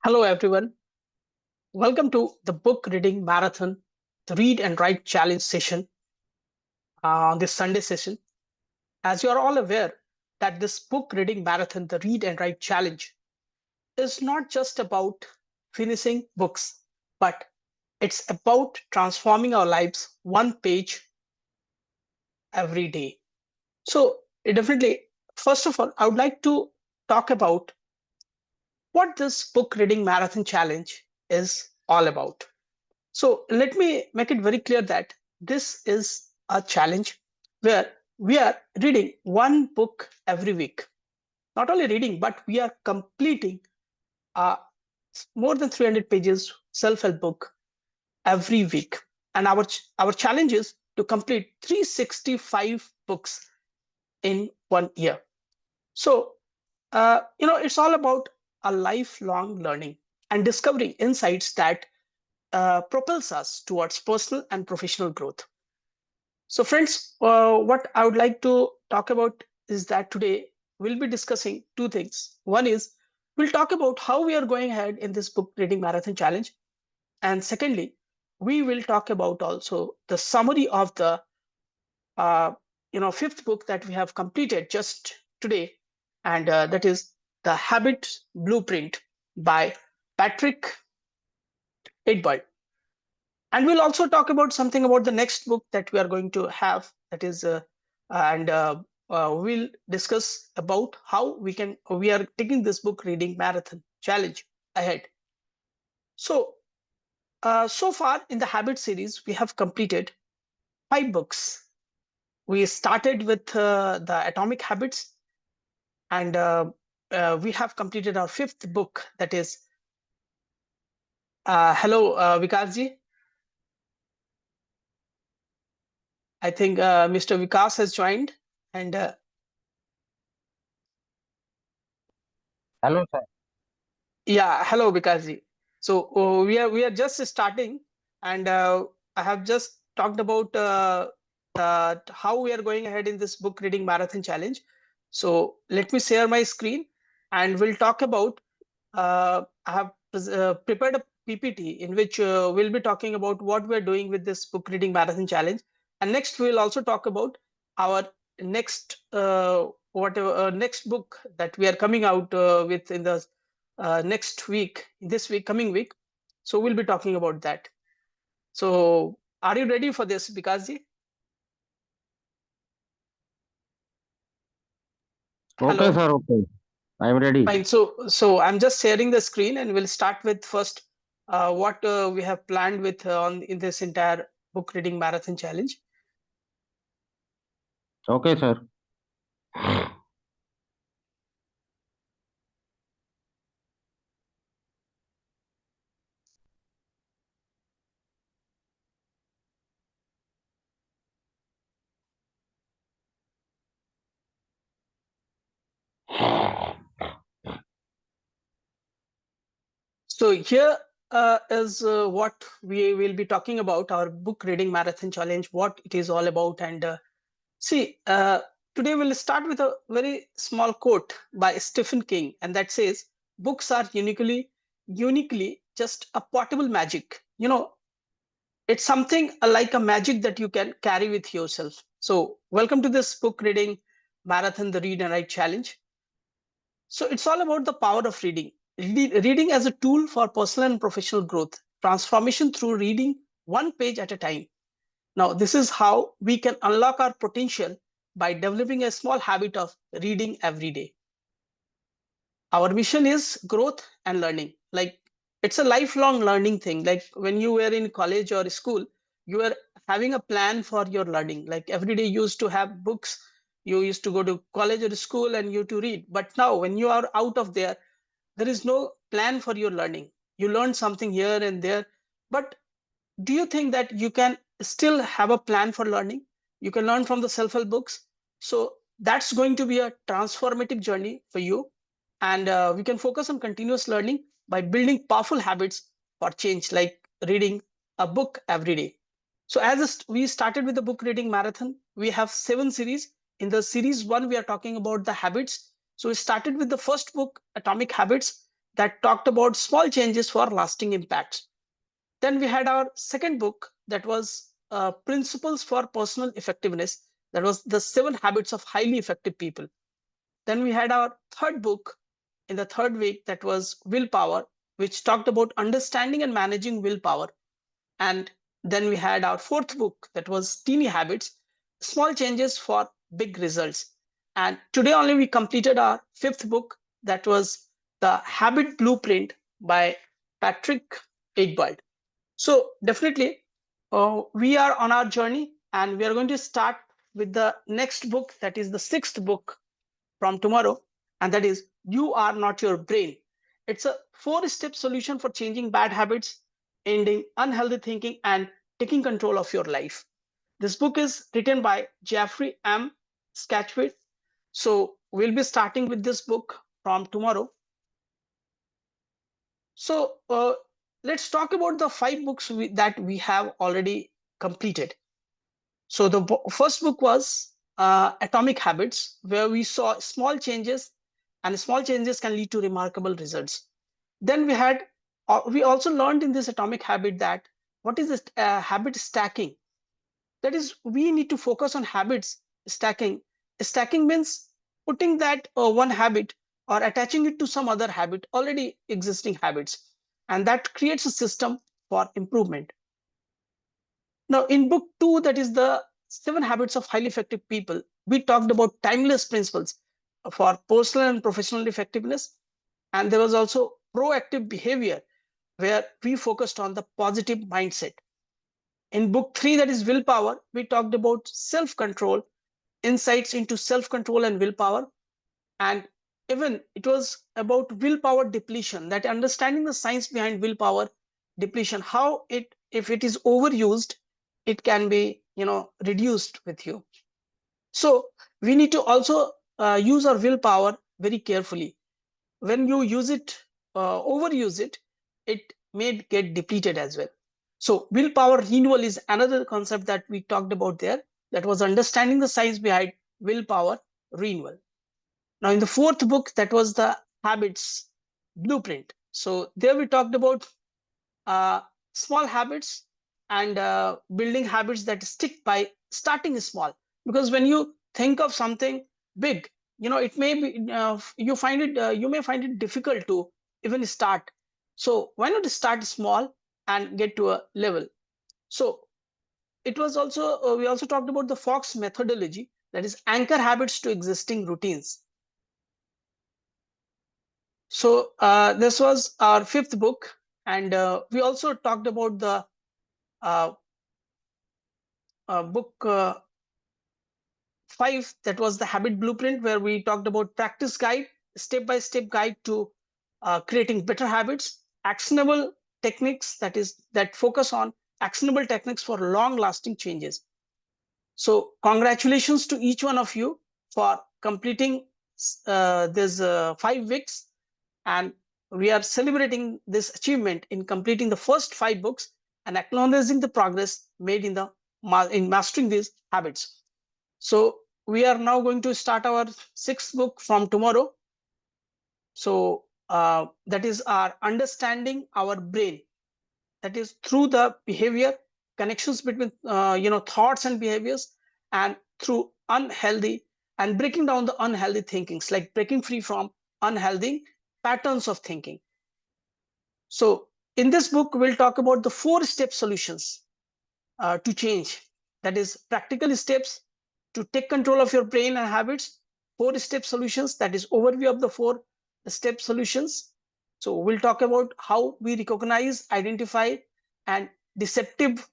Hello, everyone. Welcome to the book reading marathon, the read and write challenge session on this Sunday session. As you are all aware, that this book reading marathon, the read and write challenge, is not just about finishing books, but it's about transforming our lives one page every day. So, definitely, first of all, I would like to talk about what this book reading marathon challenge is all about. So let me make it very clear that this is a challenge where we are reading one book every week. Not only reading, but we are completing a more than 300 pages self-help book every week. And our challenge is to complete 365 books in 1 year. So, it's all about a lifelong learning and discovering insights that propels us towards personal and professional growth. So, friends, what I would like to talk about is that today we'll be discussing two things. One is we'll talk about how we are going ahead in this book reading marathon challenge. And secondly, we will talk about also the summary of the fifth book that we have completed just today, and that is The Habit Blueprint by Patrick Idbald. And we'll also talk about something about the next book that we are going to have, that is and we'll discuss about how we are taking this book reading marathon challenge ahead. So so far in the habit series we have completed 5 books. We started with the atomic habits, and we have completed our fifth book, that is hello Vikasji. I think Mr. Vikas has joined, and Hello, sir. yeah, hello Vikasji. So we are just starting, and I have just talked about how we are going ahead in this book reading marathon challenge. So let me share my screen, and we'll talk about. I have prepared a PPT in which we'll be talking about what we're doing with this book reading marathon challenge, and next we'll also talk about our next whatever next book that we are coming out with in the next week, this week, coming week. So we'll be talking about that. So are you ready for this, Bikaji? Okay, Hello. sir. Okay. I am ready. Fine. So I'm just sharing the screen, and we'll start with first what we have planned with on in this entire book reading marathon challenge. Okay, sir. So here is what we will be talking about, our book reading marathon challenge, what it is all about. And see, today we'll start with a very small quote by Stephen King, and that says, "Books are uniquely just a portable magic. It's something like a magic that you can carry with yourself." So, welcome to this book reading marathon, the Read and Write Challenge. So, it's all about the power of reading. Reading as a tool for personal and professional growth, transformation through reading one page at a time. Now, this is how we can unlock our potential by developing a small habit of reading every day. Our mission is growth and learning. Like, it's a lifelong learning thing. Like when you were in college or school, you were having a plan for your learning. Like every day you used to have books, you used to go to college or school and you to read. But now when you are out of there is no plan for your learning. You learn something here and there, but do you think that you can still have a plan for learning? You can learn from the self-help books. So that's going to be a transformative journey for you. And we can focus on continuous learning by building powerful habits for change, like reading a book every day. So we started with the book reading marathon, we have 7 series. In the series 1, we are talking about the habits. So we started with the first book, Atomic Habits. that talked about small changes for lasting impacts. Then we had our second book that was Principles for Personal Effectiveness. That was the 7 Habits of Highly Effective People. Then we had our third book in the third week that was Willpower, which talked about understanding and managing willpower. And then we had our fourth book that was Teeny Habits, Small Changes for Big Results. And today only we completed our fifth book that was The Habit Blueprint by Patrick Iqbal. So definitely we are on our journey, and we are going to start with the next book, that is the sixth book from tomorrow, and that is You Are Not Your Brain. It's a 4-step solution for changing bad habits, ending unhealthy thinking, and taking control of your life. This book is written by Jeffrey M. Sketchwit. So we'll be starting with this book from tomorrow. So let's talk about the 5 books that we have already completed. So the first book was Atomic Habits, where we saw small changes, and small changes can lead to remarkable results. Then we also learned in this Atomic Habit that what is this habit stacking? That is, we need to focus on habits stacking. Stacking means putting that one habit or attaching it to some other habit, already existing habits, and that creates a system for improvement. Now, in book 2, that is the 7 Habits of Highly Effective People, we talked about timeless principles for personal and professional effectiveness. And there was also proactive behavior, where we focused on the positive mindset. In book 3, that is Willpower, we talked about self-control, insights into self-control and willpower. And even it was about willpower depletion, that understanding the science behind willpower depletion, how it, if it is overused, it can be reduced with you. So we need to also use our willpower very carefully. When you use it, overuse it, it may get depleted as well. So willpower renewal is another concept that we talked about there, that was understanding the science behind willpower renewal. Now, in the fourth book, that was the Habits Blueprint. So there we talked about uh, small habits and building habits that stick by starting small. Because when you think of something big, it may be you may find it difficult to even start. So why not start small and get to a level? So it was also we also talked about the Fox methodology, that is anchor habits to existing routines. So this was our fifth book, and we also talked about the uh, book 5, that was the Habit Blueprint, where we talked about practice guide, step-by-step guide to creating better habits, actionable techniques, that focus on actionable techniques for long-lasting changes. So congratulations to each one of you for completing these 5 weeks, and we are celebrating this achievement in completing the first 5 books and acknowledging the progress made in mastering these habits. So we are now going to start our 6th book from tomorrow. So that is our understanding our brain, that is through the behavior connections between thoughts and behaviors, and through unhealthy and breaking down the unhealthy thinkings, like breaking free from unhealthy patterns of thinking. So in this book, we'll talk about the 4-step solutions to change. That is practical steps to take control of your brain and habits. 4-step solutions, that is overview of the 4-step solutions. So we'll talk about how we recognize, identify, and deceptive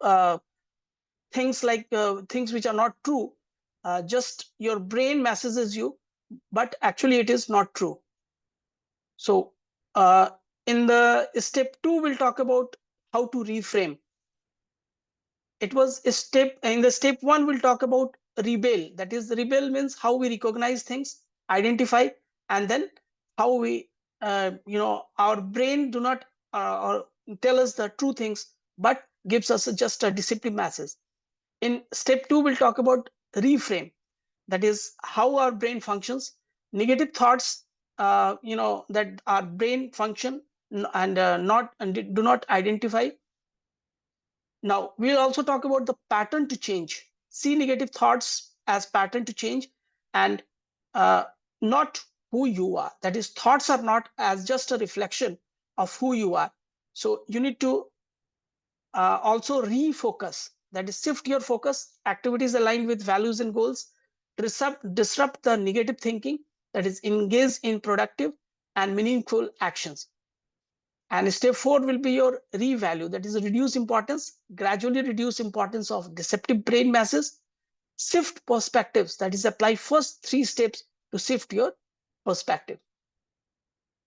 things, like things which are not true. Just your brain messages you, but actually it is not true. So in the step 2, we'll talk about how to reframe. It was a step in the step 1, we'll talk about rebel. That is, rebel means how we recognize things, identify, and then how we our brain do not or tell us the true things, but gives us just a deceptive message. In step 2, we'll talk about reframe. That is how our brain functions. Negative thoughts that our brain function and do not identify. Now we'll also talk about the pattern to change. See negative thoughts as pattern to change, and uh, not who you are. That is, thoughts are not as just a reflection of who you are. So you need to also refocus. That is, shift your focus. Activities aligned with values and goals. Disrupt the negative thinking. That is, engage in productive and meaningful actions. And step 4 will be your revalue. That is, reduce importance. Gradually reduce importance of deceptive brain masses. Shift perspectives. That is, apply first 3 steps to shift your perspective.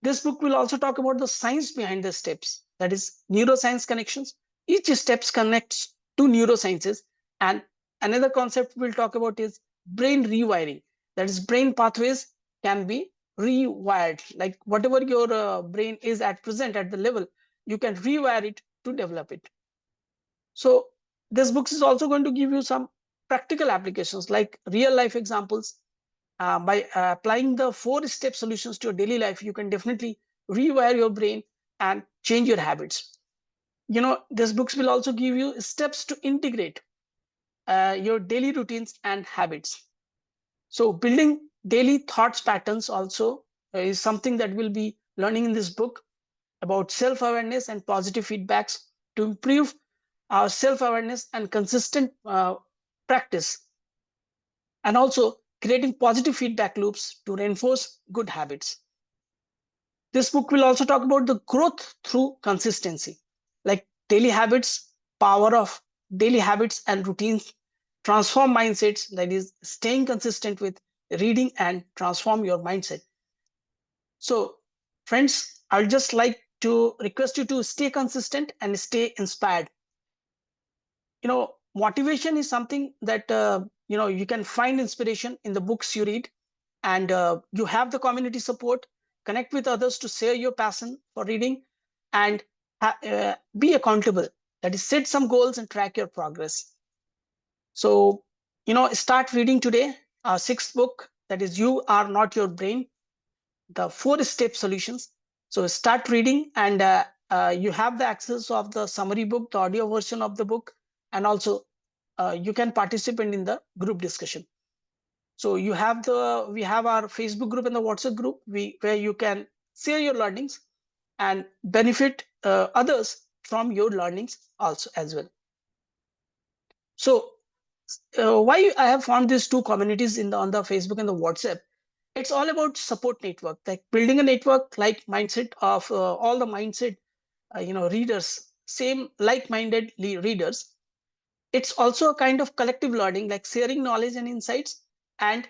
This book will also talk about the science behind the steps. That is, neuroscience connections. Each steps connects to neurosciences. And another concept we'll talk about is brain rewiring. That is, brain pathways can be rewired. Like whatever your brain is at present at the level, you can rewire it to develop it. So this book is also going to give you some practical applications like real life examples. By applying the 4-step solutions to your daily life, you can definitely rewire your brain and change your habits. These books will also give you steps to integrate your daily routines and habits. So building daily thoughts patterns also is something that we'll be learning in this book about self-awareness and positive feedbacks to improve our self-awareness and consistent practice, and also creating positive feedback loops to reinforce good habits. This book will also talk about the growth through consistency, like daily habits, power of daily habits and routines, transform mindsets, that is, staying consistent with reading and transform your mindset. So, friends, I'd just like to request you to stay consistent and stay inspired. Motivation is something that you can find inspiration in the books you read, and you have the community support. Connect with others to share your passion for reading, and be accountable. That is, set some goals and track your progress. So start reading today. Our 6th book, that is You Are Not Your Brain, the 4-step solutions. So start reading, and you have the access of the summary book, the audio version of the book, and also you can participate in the group discussion. So we have our Facebook group and the WhatsApp group where you can share your learnings and benefit others from your learnings also as well. So why I have found these 2 communities on the Facebook and the WhatsApp? It's all about support network, like building a network like mindset of all the mindset readers, same like-minded readers. It's also a kind of collective learning, like sharing knowledge and insights, and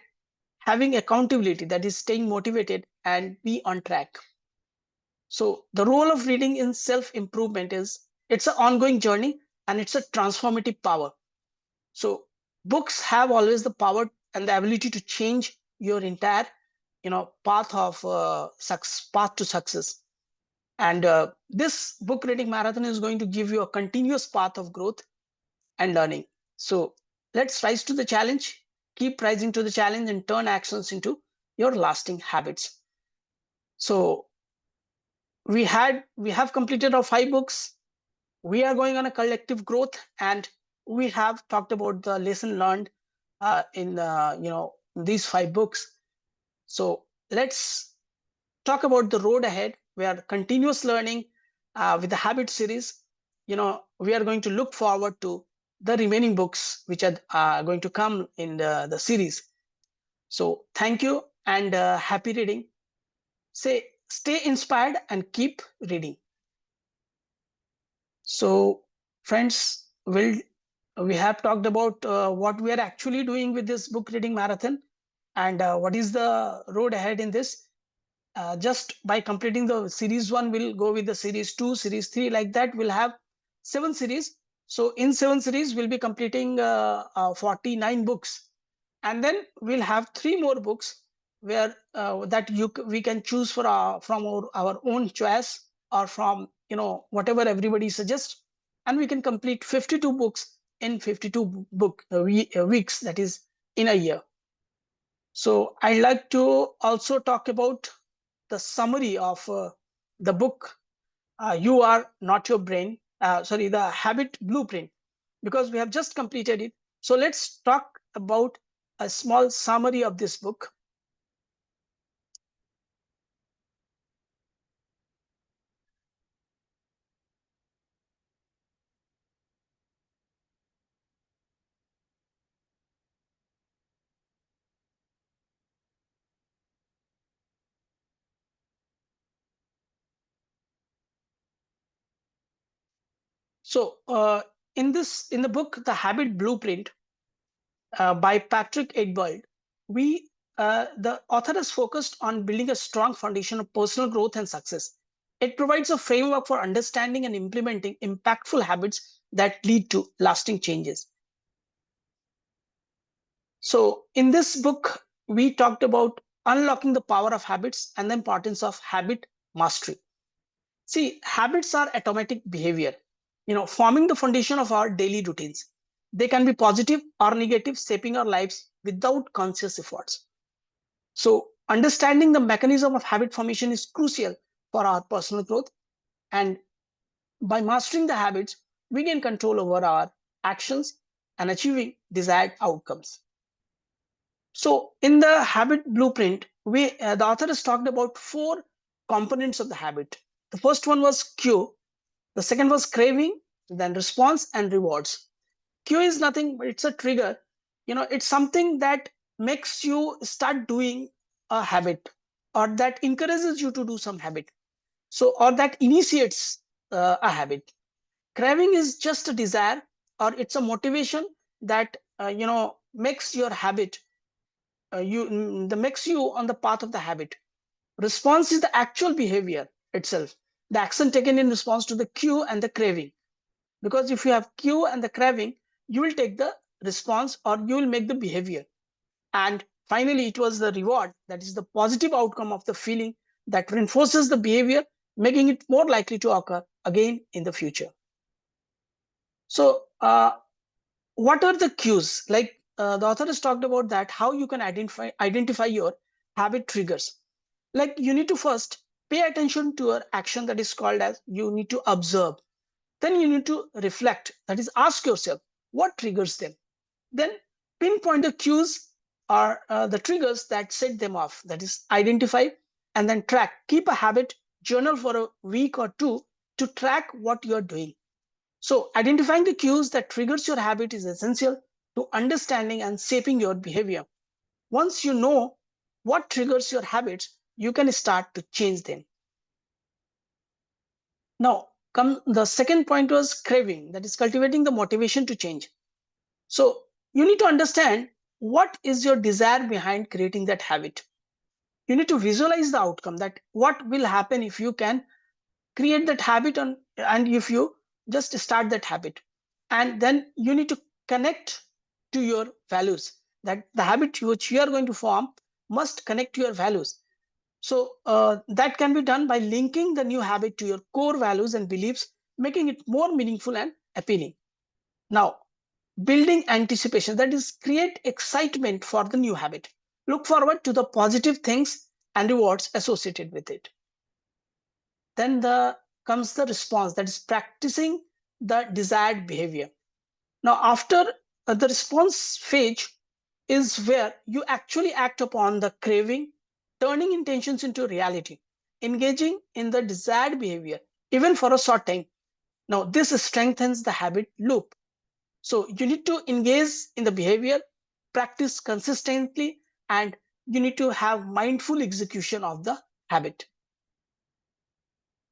having accountability, that is staying motivated and be on track. So the role of reading in self-improvement is it's an ongoing journey and it's a transformative power. So books have always the power and the ability to change your entire path to success. And this book reading marathon is going to give you a continuous path of growth and learning. So let's rise to the challenge, keep rising to the challenge, and turn actions into your lasting habits. So we have completed our 5 books. We are going on a collective growth, and we have talked about the lesson learned in these 5 books. So let's talk about the road ahead. We are continuous learning with the habit series. We are going to look forward to the remaining books which are going to come in the series. So thank you, and happy reading. Stay inspired and keep reading. So friends, we have talked about what we are actually doing with this book reading marathon, and what is the road ahead in this. Just by completing the series 1, we'll go with the series 2, series 3, like that. We'll have 7 series. So in 7 series, we'll be completing 49 books, and then we'll have 3 more books where we can choose from our own choice, or from whatever everybody suggests, and we can complete 52 books in 52 weeks, that is in a year. So I'd like to also talk about the summary of the book, You Are Not Your Brain, the Habit Blueprint, because we have just completed it. So let's talk about a small summary of this book. So in the book, The Habit Blueprint, by Patrick Edward, the author is focused on building a strong foundation of personal growth and success. It provides a framework for understanding and implementing impactful habits that lead to lasting changes. So in this book, we talked about unlocking the power of habits and the importance of habit mastery. See, habits are automatic behavior, forming the foundation of our daily routines. They can be positive or negative, shaping our lives without conscious efforts. So understanding the mechanism of habit formation is crucial for our personal growth. And by mastering the habits, we gain control over our actions and achieving desired outcomes. So in the habit blueprint, the author has talked about 4 components of the habit. The first one was cue, the second was craving, then response and rewards. Cue is nothing but it's a trigger. It's something that makes you start doing a habit, or that encourages you to do some habit. So, or that initiates a habit. Craving is just a desire, or it's a motivation that makes your habit the makes you on the path of the habit. Response is the actual behavior itself, the action taken in response to the cue and the craving. Because if you have cue and the craving, you will take the response or you will make the behavior. And finally, it was the reward, that is the positive outcome of the feeling that reinforces the behavior, making it more likely to occur again in the future. So what are the cues? Like the author has talked about that, how you can identify your habit triggers. Like you need to first pay attention to your action, that is called as you need to observe. Then you need to reflect, that is ask yourself what triggers them. Then pinpoint the cues or the triggers that set them off, that is identify, and then track. Keep a habit journal for a week or 2 to track what you're doing. So identifying the cues that triggers your habit is essential to understanding and shaping your behavior. Once you know what triggers your habits, you can start to change them. Now, the second point was craving, that is cultivating the motivation to change. So you need to understand what is your desire behind creating that habit. You need to visualize the outcome, that what will happen if you can create that habit and if you just start that habit. And then you need to connect to your values, that the habit which you are going to form must connect to your values. So that can be done by linking the new habit to your core values and beliefs, making it more meaningful and appealing. Now, building anticipation, that is create excitement for the new habit. Look forward to the positive things and rewards associated with it. Then comes the response, that is practicing the desired behavior. Now, after the response phase is where you actually act upon the craving, turning intentions into reality, engaging in the desired behavior, even for a short time. Now, this strengthens the habit loop. So you need to engage in the behavior, practice consistently, and you need to have mindful execution of the habit.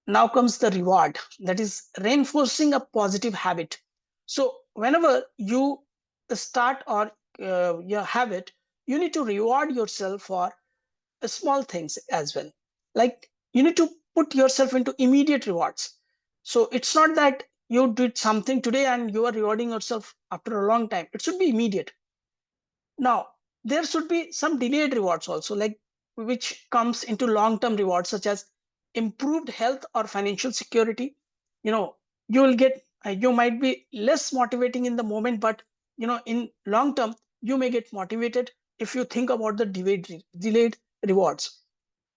Now comes the reward, that is reinforcing a positive habit. So whenever you start or you have it, you need to reward yourself for small things as well. Like you need to put yourself into immediate rewards. So it's not that you did something today and you are rewarding yourself after a long time. It should be immediate. Now, there should be some delayed rewards also, like which comes into long-term rewards, such as improved health or financial security. You will get, you might be less motivating in the moment, but in long term, you may get motivated if you think about the delayed rewards.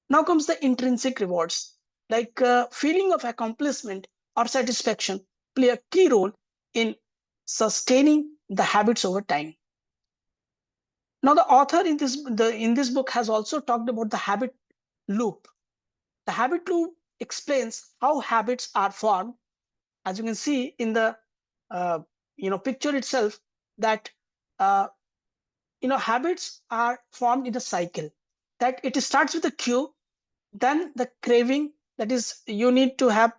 Now comes the intrinsic rewards, like feeling of accomplishment or satisfaction play a key role in sustaining the habits over time. Now, the author in this book has also talked about the habit loop. The habit loop explains how habits are formed. As you can see in the uh, picture itself, that uh, habits are formed in a cycle. That it starts with a cue, then the craving, that is you need to have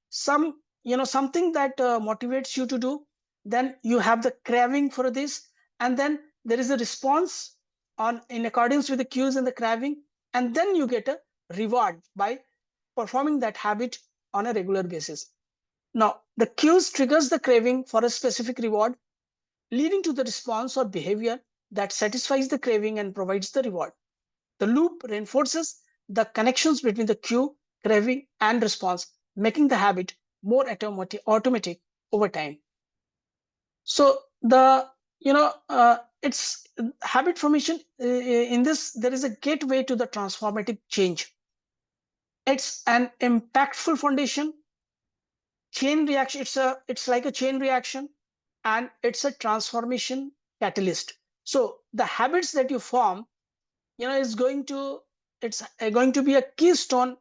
some something that motivates you to do, then you have the craving for this, and then there is a response on in accordance with the cues and the craving, and then you get a reward by performing that habit on a regular basis. Now the cues triggers the craving for a specific reward, leading to the response or behavior that satisfies the craving and provides the reward. The loop reinforces the connections between the cue, craving, and response, making the habit more automatic over time. So the it's habit formation. In this, there is a gateway to the transformative change. It's an impactful foundation, chain reaction. It's like a chain reaction, and it's a transformation catalyst. So the habits that you form, is going to it's going to be a keystone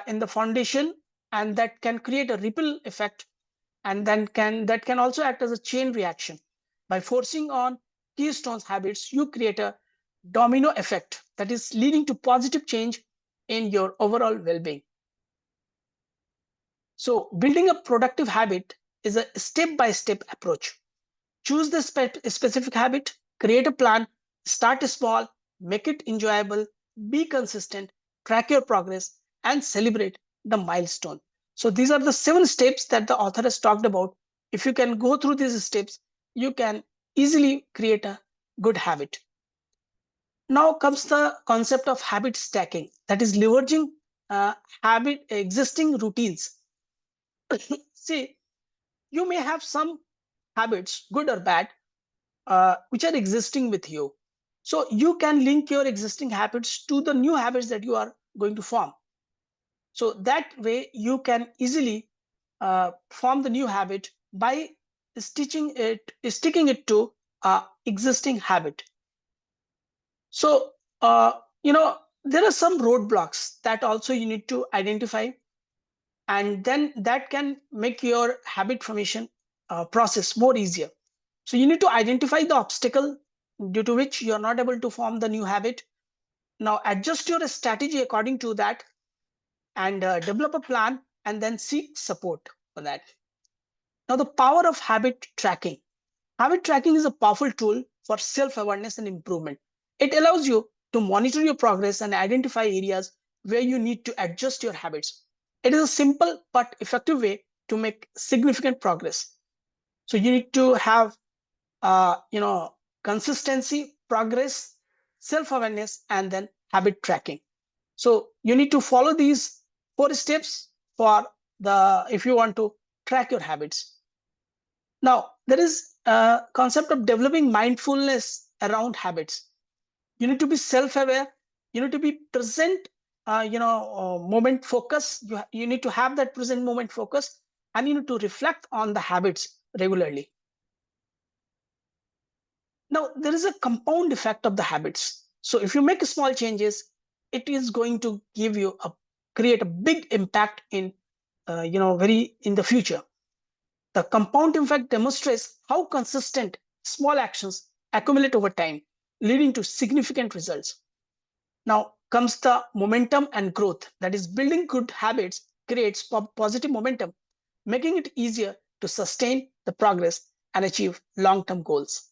in the foundation, and that can create a ripple effect, and then can also act as a chain reaction. By forcing on keystones habits, you create a domino effect that is leading to positive change in your overall well-being. So building a productive habit is a step-by-step approach. Choose the specific habit, create a plan, start small, make it enjoyable, be consistent, track your progress, and celebrate the milestone. So these are the 7 steps that the author has talked about. If you can go through these steps, you can easily create a good habit. Now comes the concept of habit stacking, that is leveraging habit existing routines. See, you may have some habits, good or bad, which are existing with you. So you can link your existing habits to the new habits that you are going to form. So that way you can easily form the new habit by sticking it to existing habit. So there are some roadblocks that also you need to identify, and then that can make your habit formation process more easier. So you need to identify the obstacle due to which you're not able to form the new habit. Now adjust your strategy according to that, and develop a plan, and then seek support for that. Now the power of habit tracking. Habit tracking is a powerful tool for self-awareness and improvement. It allows you to monitor your progress and identify areas where you need to adjust your habits. It is a simple but effective way to make significant progress. So you need to have consistency, progress, self-awareness, and then habit tracking. So you need to follow these 4 steps for if you want to track your habits. Now there is a concept of developing mindfulness around habits. You need to be self-aware. You need to be present. Moment focus. You need to have that present moment focus, and you need to reflect on the habits regularly. Now, there is a compound effect of the habits. So if you make small changes, it is going to create a big impact in, in the future. The compound effect demonstrates how consistent small actions accumulate over time, leading to significant results. Now comes the momentum and growth. That is, building good habits creates positive momentum, making it easier to sustain the progress and achieve long-term goals.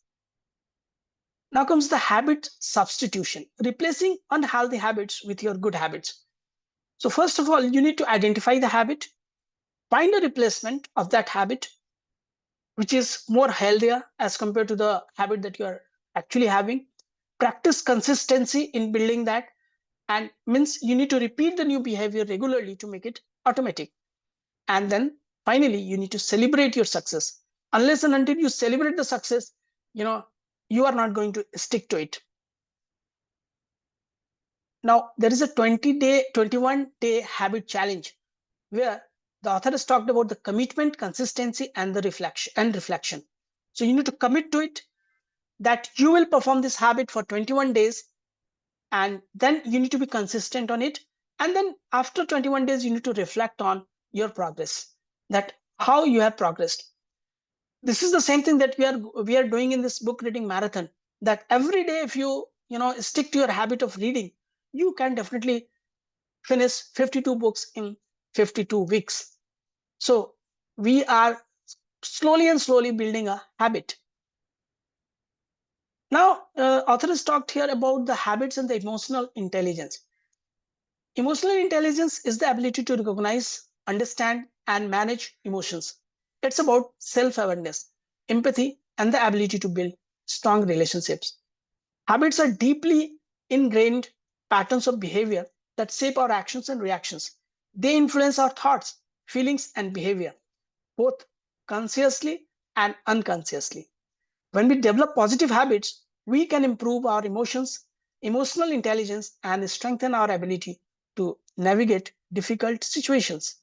Now comes the habit substitution, replacing unhealthy habits with your good habits. So first of all, you need to identify the habit, find a replacement of that habit, which is more healthier as compared to the habit that you are actually having. Practice consistency in building that, and means you need to repeat the new behavior regularly to make it automatic. And then finally, you need to celebrate your success. Unless and until you celebrate the success, you are not going to stick to it. Now, there is a 21-day habit challenge where the author has talked about the commitment, consistency, and the reflection. So you need to commit to it that you will perform this habit for 21 days, and then you need to be consistent on it. And then after 21 days, you need to reflect on your progress, that how you have progressed. This is the same thing that we are doing in this book reading marathon, that every day if you stick to your habit of reading, you can definitely finish 52 books in 52 weeks. So we are slowly building a habit. Now, author has talked here about the habits and the emotional intelligence. Emotional intelligence is the ability to recognize, understand, and manage emotions. It's about self-awareness, empathy, and the ability to build strong relationships. Habits are deeply ingrained patterns of behavior that shape our actions and reactions. They influence our thoughts, feelings, and behavior, both consciously and unconsciously. When we develop positive habits, we can improve our emotional intelligence, and strengthen our ability to navigate difficult situations.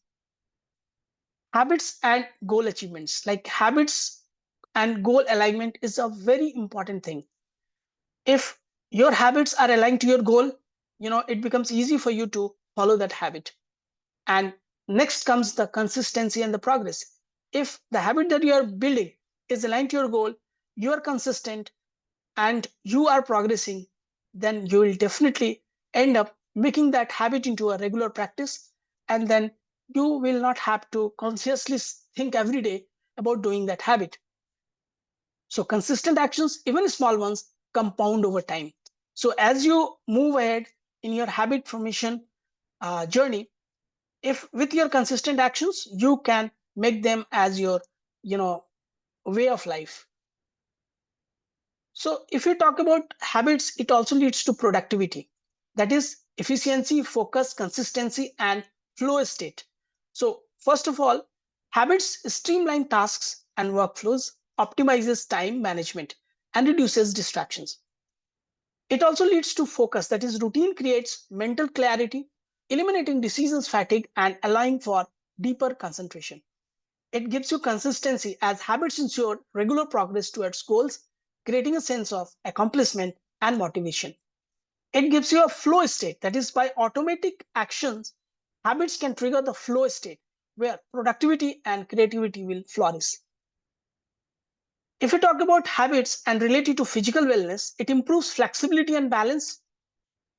Habits and goal achievements, like habits and goal alignment, is a very important thing. If your habits are aligned to your goal, it becomes easy for you to follow that habit. And next comes the consistency and the progress. If the habit that you are building is aligned to your goal, you are consistent, and you are progressing, then you will definitely end up making that habit into a regular practice. And then you will not have to consciously think every day about doing that habit. So consistent actions, even small ones, compound over time. So as you move ahead in your habit formation journey, if with your consistent actions, you can make them as your you know way of life. So if you talk about habits, it also leads to productivity, that is efficiency, focus, consistency, and flow state. So first of all, habits streamline tasks and workflows, optimizes time management, and reduces distractions. It also leads to focus, that is routine creates mental clarity, eliminating decisions fatigue and allowing for deeper concentration. It gives you consistency, as habits ensure regular progress towards goals, creating a sense of accomplishment and motivation. It gives you a flow state, that is, by automatic actions, habits can trigger the flow state where productivity and creativity will flourish. If we talk about habits and related to physical wellness, it improves flexibility and balance.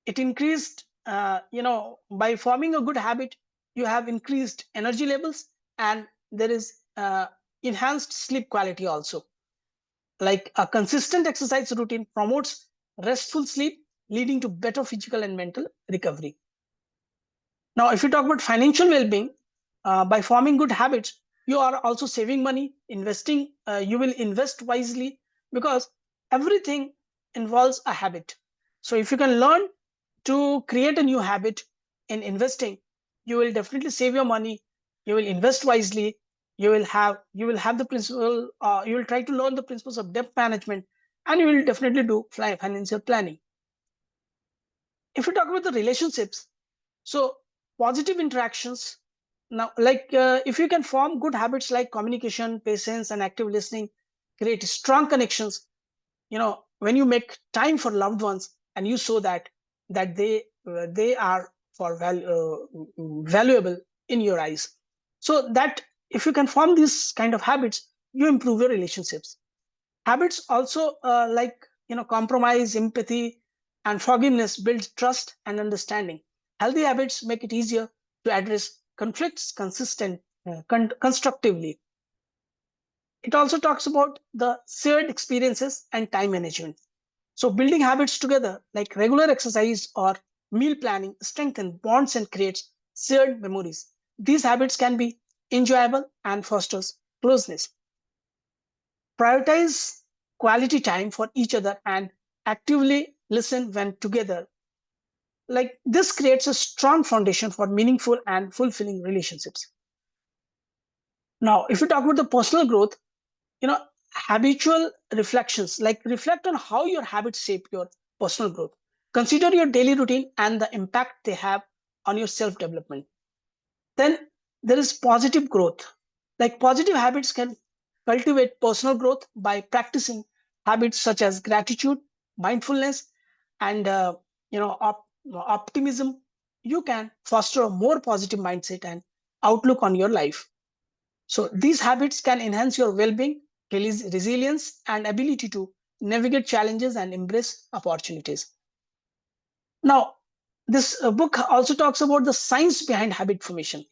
It increased, by forming a good habit, you have increased energy levels, and there is enhanced sleep quality also. Like a consistent exercise routine promotes restful sleep, leading to better physical and mental recovery. Now, if you talk about financial well-being, by forming good habits, you are also saving money, investing. You will invest wisely, because everything involves a habit. So if you can learn to create a new habit in investing, you will definitely save your money. You will invest wisely. You will have the principle. You will try to learn the principles of debt management, and you will definitely do financial planning. If you talk about the relationships, so positive interactions. Now, like if you can form good habits like communication, patience, and active listening, create strong connections. When you make time for loved ones, and you show that they are valuable in your eyes. So that if you can form these kind of habits, you improve your relationships. Habits also compromise, empathy, and forgiveness build trust and understanding. Healthy habits make it easier to address conflicts constructively. It also talks about the shared experiences and time management. So building habits together, like regular exercise or meal planning, strengthen bonds and creates shared memories. These habits can be enjoyable and fosters closeness. Prioritize quality time for each other and actively listen when together. Like this creates a strong foundation for meaningful and fulfilling relationships. Now, if you talk about the personal growth, you know, habitual reflections, like reflect on how your habits shape your personal growth. Consider your daily routine and the impact they have on your self-development. Then there is positive growth. Like positive habits can cultivate personal growth by practicing habits such as gratitude, mindfulness, and optimism. You can foster a more positive mindset and outlook on your life. So these habits can enhance your well-being, release resilience, and ability to navigate challenges and embrace opportunities. Now, this book also talks about the science behind habit formation.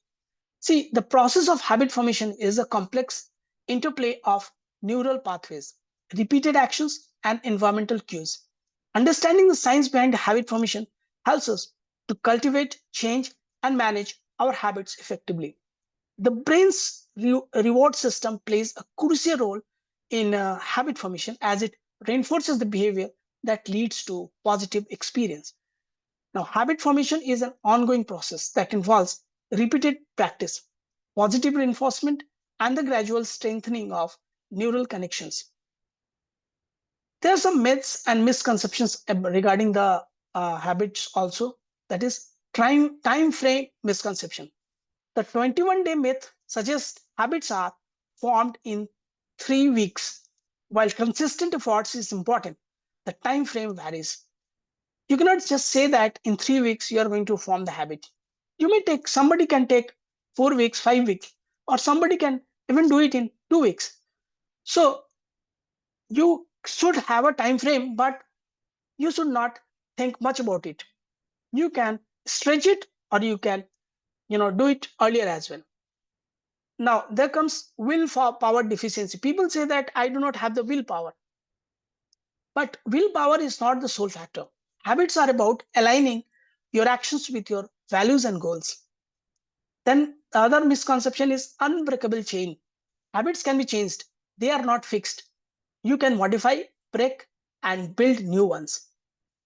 See, the process of habit formation is a complex interplay of neural pathways, repeated actions, and environmental cues. Understanding the science behind habit formation helps us to cultivate, change, and manage our habits effectively. The brain's reward system plays a crucial role in habit formation as it reinforces the behavior that leads to positive experience. Now, habit formation is an ongoing process that involves repeated practice, positive reinforcement, and the gradual strengthening of neural connections. There are some myths and misconceptions regarding the habits also. That is time frame misconception. The 21-day myth suggests habits are formed in 3 weeks. While consistent efforts is important, the time frame varies. You cannot just say that in 3 weeks you are going to form the habit. Somebody can take 4 weeks, 5 weeks, or somebody can even do it in 2 weeks. So you should have a time frame, but you should not think much about it. You can stretch it, or you can do it earlier as well. Now there comes willpower deficiency. People say that I do not have the willpower, but willpower is not the sole factor. Habits are about aligning your actions with your values and goals. Then the other misconception is unbreakable chain. Habits can be changed, they are not fixed. You can modify, break, and build new ones.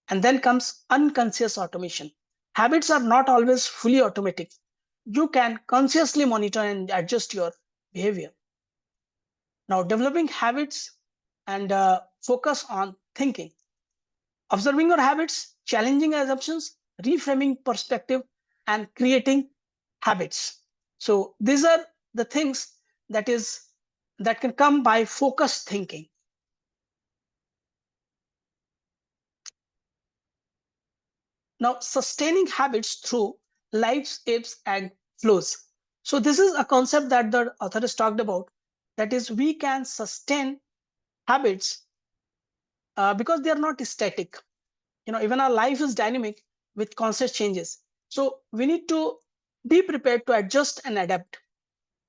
And then comes unconscious automation. Habits are not always fully automatic. You can consciously monitor and adjust your behavior. Now, developing habits and focus on thinking, observing your habits, challenging assumptions, reframing perspective, and creating habits. So these are the things that can come by focused thinking. Now, sustaining habits through life's ebbs and flows. So this is a concept that the author has talked about. That is, we can sustain habits because they are not static. Even our life is dynamic with constant changes. So we need to be prepared to adjust and adapt.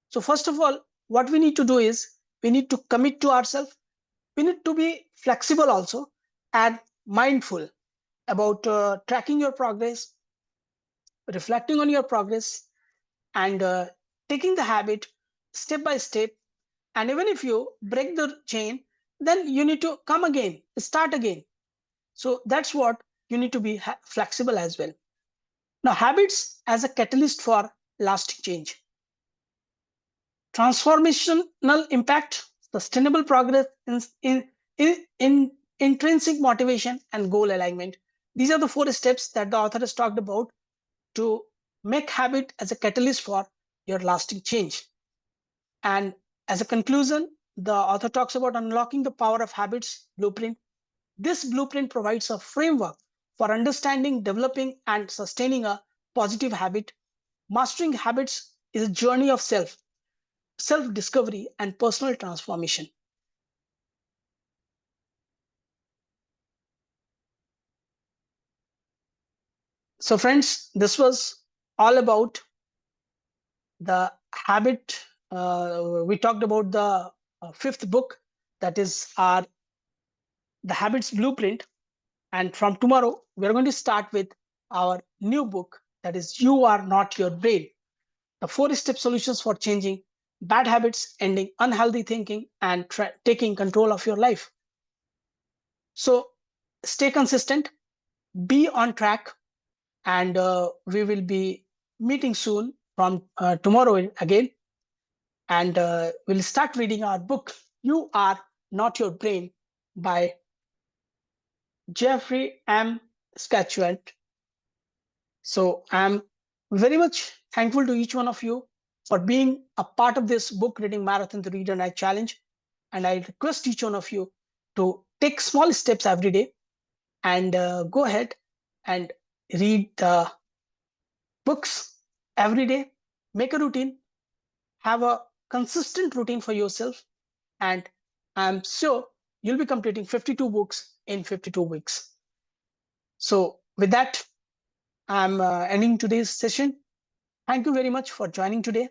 So first of all, what we need to do is we need to commit to ourselves. We need to be flexible also and mindful about tracking your progress, reflecting on your progress, and taking the habit step by step. And even if you break the chain, then you need to come again, start again. So that's what you need to be flexible as well. Now, habits as a catalyst for lasting change. Transformational impact, sustainable progress in intrinsic motivation and goal alignment. These are the 4 steps that the author has talked about to make habit as a catalyst for your lasting change. And as a conclusion, the author talks about unlocking the power of habits blueprint. This blueprint provides a framework for understanding, developing, and sustaining a positive habit. Mastering habits is a journey of self-discovery, and personal transformation. So friends, this was all about the habit. We talked about the fifth book, that is our The Habits Blueprint. And from tomorrow, we're going to start with our new book, that is You Are Not Your Brain, the 4-step solutions for changing bad habits, ending unhealthy thinking, and taking control of your life. So stay consistent, be on track, and we will be meeting soon from tomorrow again. And we'll start reading our book, You Are Not Your Brain, by Jeffrey M. statuette. So I'm very much thankful to each one of you for being a part of this book reading marathon, the Reader Night Challenge. And I request each one of you to take small steps every day and go ahead and read the books every day. Make a routine, have a consistent routine for yourself, and I'm sure you'll be completing 52 books in 52 weeks. So, with that, I'm ending today's session. Thank you very much for joining today.